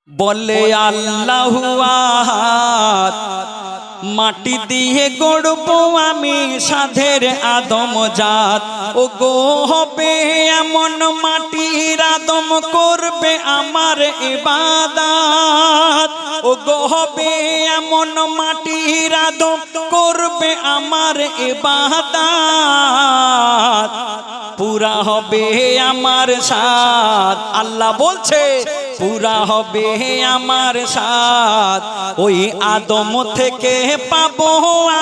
বলে আল্লাহু আহাদ, মাটি দিয়ে গড়বো আমি সাধের আদম জাত। ও গো হবে এমন মাটির আদম করবে আমার ইবাদত। ও গো হবে এমন মাটির আদম করবে আমার ইবাদত। পুরা হবে আমার সাথ, আল্লাহ বলছে পুরা হবে আমার সাথ। ওই আদম থেকে পাবো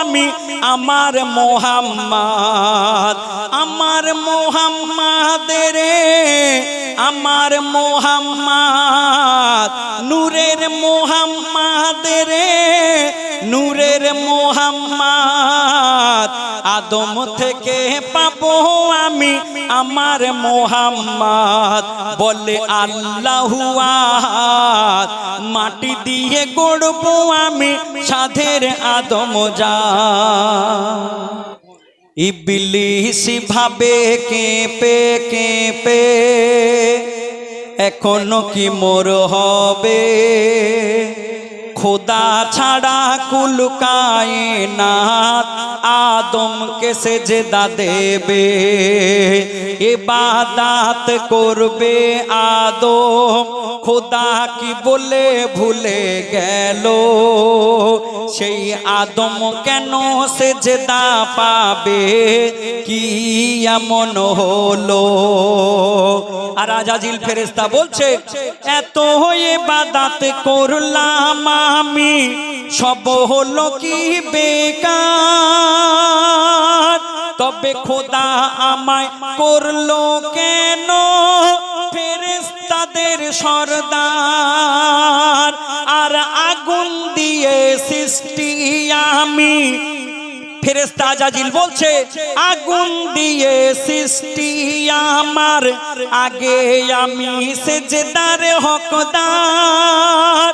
আমি আমার মোহাম্মদ। আমার মোহাম্মদের আমার মোহাম্মদ, নূরের মোহাম্মদের নূরের মোহাম্মদ। আদম থেকে পাবো আমি আমার মোহাম্মদ। বলে আল্লাহু আহাদ, মাটি দিয়ে গড়বো আমি সাধের আদম জাত। ইবলিস ভাবে কেঁপে কেঁপে এখনো কি মোর হবে। খোদা ছাড়া কুল কায়নাত আদমকে সেজদা দেবে। ইবাদত করবে আদম, খোদা কি বলে ভুলে গেল। সেই আদম কেন সেজদা পাবে, কি এমন হলো। আর আজাজিল ফেরেশতা বলছে এত ইবাদত করলাম আমি, সব হলো কি বেকার। তবে খোদা আমায় করলো কেন ফেরেশতাদের সরদার। আর আগুন দিয়ে সৃষ্টি আমি, ফেরেশতা আজাজিল বলছে আগুন দিয়ে সৃষ্টি আমার, আগে আমি সেজদার হকদার।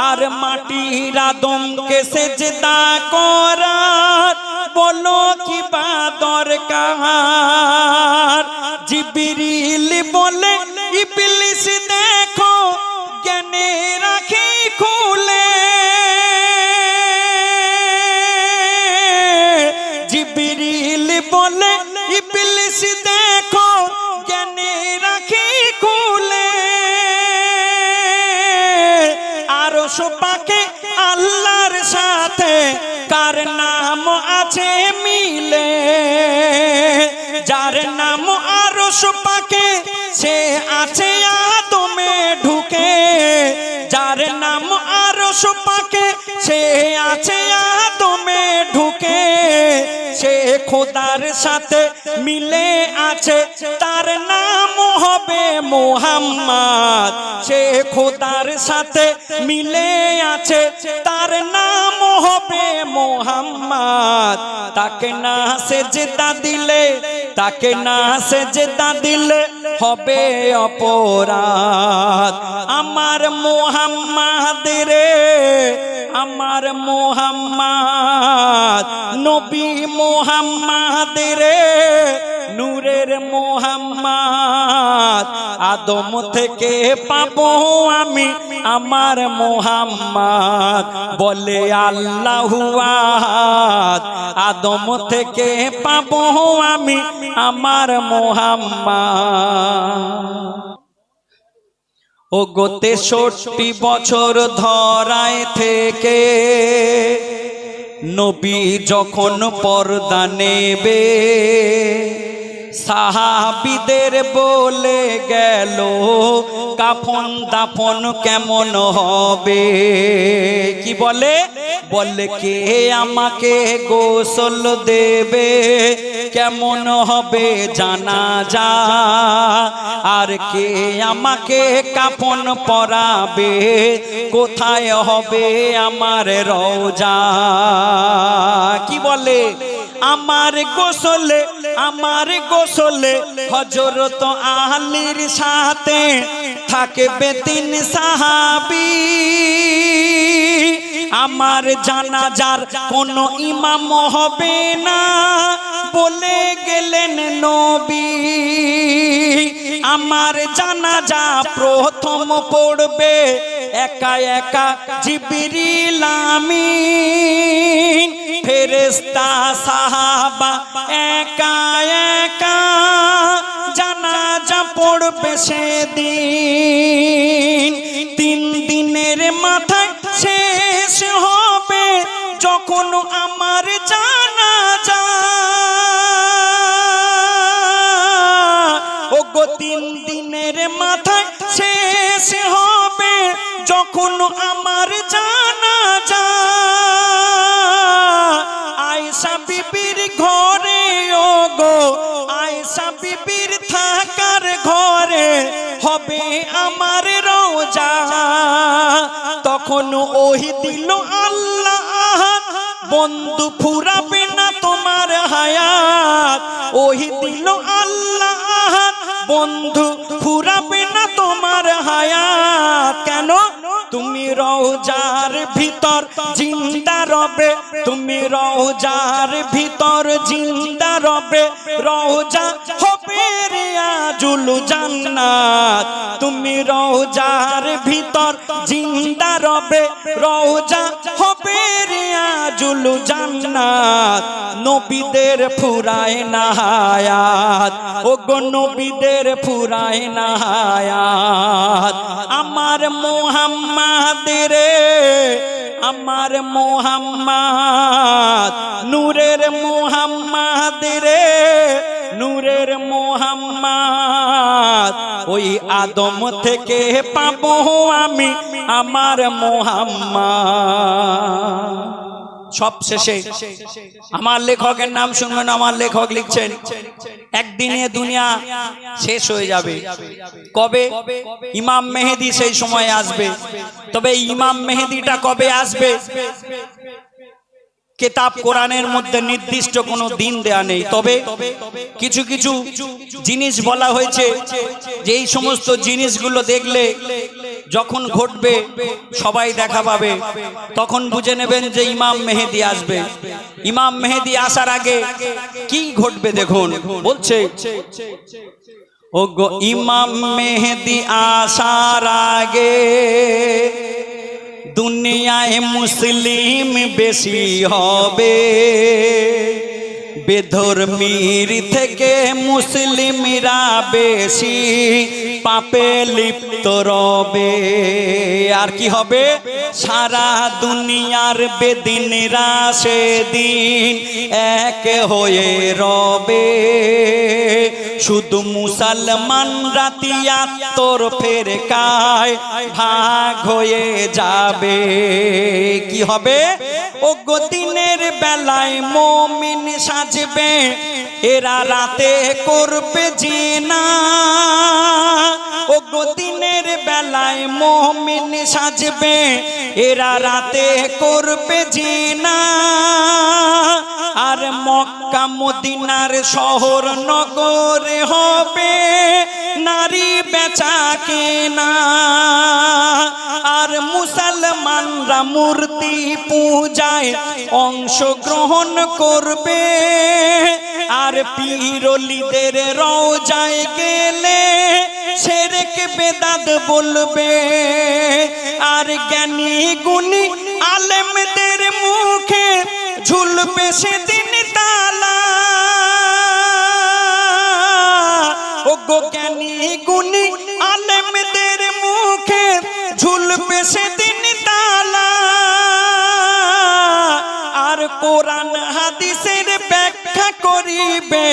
আর মাটির আদমকে সেজদা করার বলো কি বা দরকার। জিবরিল বলে ইবলিস দেখো জ্ঞানে রাখি খুলে। জিবরিল বলে ইবলিস দেখো জ্ঞানে রাখি খুলে। আরশ পাকে আল্লাহর সাথে কার নাম আছে মিলে। যার নাম আরশ পাকে সে আছে আদমে ঢুকে। যার নাম আরশ পাকে সে আছে আদমে ঢুকে। সে খোদার সাথে মিলে আছে, তার নাম হবে মোহাম্মদ। সে খোদার সাথে মিলে আছে, তার নাম হবে মোহাম্মদ। তাকে না সেজদা দিলে, তাকে না সেজদা দিলে হবে অপরাধ। আমার মোহাম্মদ রে, আমার মোহাম্মদ, নবী মোহাম্মদ রে, নূরের মোহাম্মদ। আদম থেকে পাবো আমি আমার মোহাম্মদ। বলে আল্লাহু আহাদ, আদম থেকে পাবো আমি আমার মোহাম্মদ। ও গো ৬৩ বছর ধরায় থেকে নবী যখন পর্দা নেবে, সাহাবীদের বলে গেল কাফন দাফন কেমন হবে। কি বলে, বলে কে আমাকে গোসল দেবে, কেমন হবে জানাজা। আর কে আমাকে কাফন পরাবে, কোথায় হবে আমার রওজা। কি বলে, আমার গোসলে, আমার গোসলে হযরত আলীর সাথে থাকবে ৩ সাহাবী। আমার জানাজার কোনো ইমাম হবে না বলে গেলেন নবী। আমার জানাজা প্রথম পড়বে একা একা জিবরিল আমিন ফেরেশতা সাহাবা একা একা জানাজা পড়বে সেদিন। 3 দিনের মাথায় শেষ হবে যখন আমার জানাজা। ওগো 3 দিনের মাথায় শেষ হবে যখন আমার জানাজা। আয়েশা বিবির ঘরে ওগো আয়েশা বিবির থাকার ঘরে হবে আমার রোজা। তখন ওহি দিল আল্লাহ বন্ধু ফুরাবে না তোমার হায়াত। ওহি দিল আল্লাহ বন্ধু ফুরাবে না তোমার হায়াত। কেন? তুমি রওজার ভিতর জিন্দা রবে, তুমি রওজার ভিতর জিন্দা রবে। রওজা হবে রিয়াজুল জান্নাত। তুমি রওজার ভিতর জিন্দা রবে, রওজা হবে রিয়াজুল জান্নাত। নবীদের ফুরায় না হায়াত, ওগো নবীদের ফুরায় না হায়াত। আমার মুহাম্মদ রে আমার মুহাম্মদ, নূরের মুহাম্মদ রে নূরের মুহাম্মদ। ওই আদম থেকে পাবো আমি আমার মুহাম্মদ। সবশেষে আমার লেখকের নাম শুনবেন। আমার লেখক লিখছেন একদিনে দুনিয়া শেষ হয়ে যাবে। কবে? ইমাম মেহেদী সেই সময় আসবে। তবে ইমাম মেহেদীটা কবে আসবে কিতাব কোরআনের মধ্যে নির্দিষ্ট কোনো দিন দেয়া নেই। তবে কিছু কিছু জিনিস বলা হয়েছে যে এই সমস্ত জিনিসগুলো দেখলে যখন ঘটবে সবাই দেখা পাবে, তখন বুঝে নেবেন যে ইমাম মেহেদী আসবে। ইমাম মেহেদী আসার আগে কি ঘটবে দেখুন। বলছে ওগো ইমাম মেহেদী আসার আগে দুনিয়ায় মুসলিম বেশি হবে, বেধর্মীর থেকে মুসলিমরা বেশি পাপে লিপ্ত রবে। আর কি হবে? সারা দুনিয়ার বেদিনরা সেদিন এক হয়ে রবে, শুধু মুসলমানরা 73 ফেরকায় ভাগ হয়ে যাবে। কি হবে? ওগো দিনের বেলায় মুমিন সাজবে, এরা রাতে করবে জিনা। ওগো দিনের বেলায় মুমিন সাজবে, এরা রাতে করবে জিনা। আর মক্কা মদিনার শহর নগরে হবে নারী বেচা কেনা। আর মুসলমানরা মূর্তি পূজায় অংশগ্রহণ করবে, আর পীরলিদের রওজায় গেলে শিরক বেদাত বলবে। আর জ্ঞানী গুণী আলেমদের মুখে ঝুলবে সেদিন তালা। ওগো জ্ঞানী গুণী আলেমদের মুখে ঝুলবে সেদিন তালা। আর কোরআন হাদিসের ব্যাখ্যা করিবে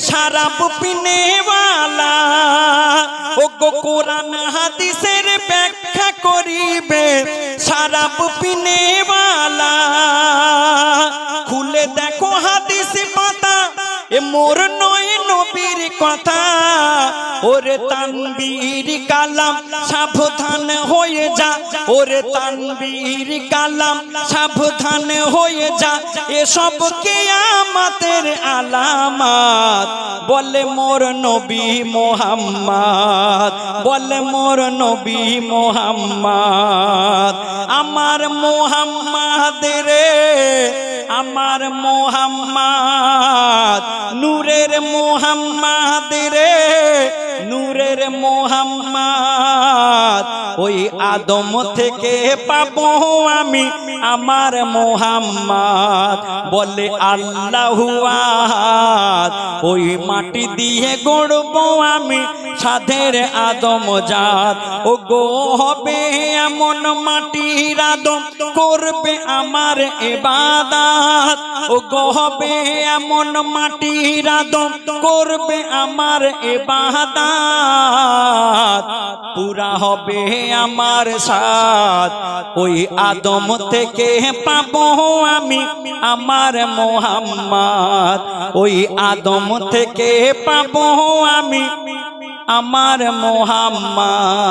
শরাব পিনেওয়ালা। ওগো কোরআন হাদিসের ব্যাখ্যা করিবে শরাব পিনেওয়ালা। খুলে দেখো হাদিস পাতা, এ মোর নয় নবীর কথা। ওরে তানবীর কালাম সাবধান হয়ে যা, ওরে তানবীর কালাম সাবধান হয়ে যা। এসব কিয়ামতের আলামত, বলে মোর নবী মুহাম্মদ, বলে মোর নবী মুহাম্মদ। আমার মুহাম্মদ রে আমার মুহাম্মদ, নূরের মুহাম্মদ রে নূরের মুহাম্মদ। ওই আদম থেকে পাবো আমি আমার মোহাম্মদ। বলে আল্লাহু আহাদ, ওই মাটি দিয়ে গড়বো আমি সাধের আদম জাত। ও গো হবে এমন মাটির আদম করবে আমার ইবাদত। ও গো হবে এমন মাটির আদম করবে আমার ইবাদত। পুরা হবে আমার সাথ, ওই আদম থেকে পাবো আমি আমার মোহাম্মদ। ওই আদম থেকে পাবো আমি আমার মোহাম্মদ।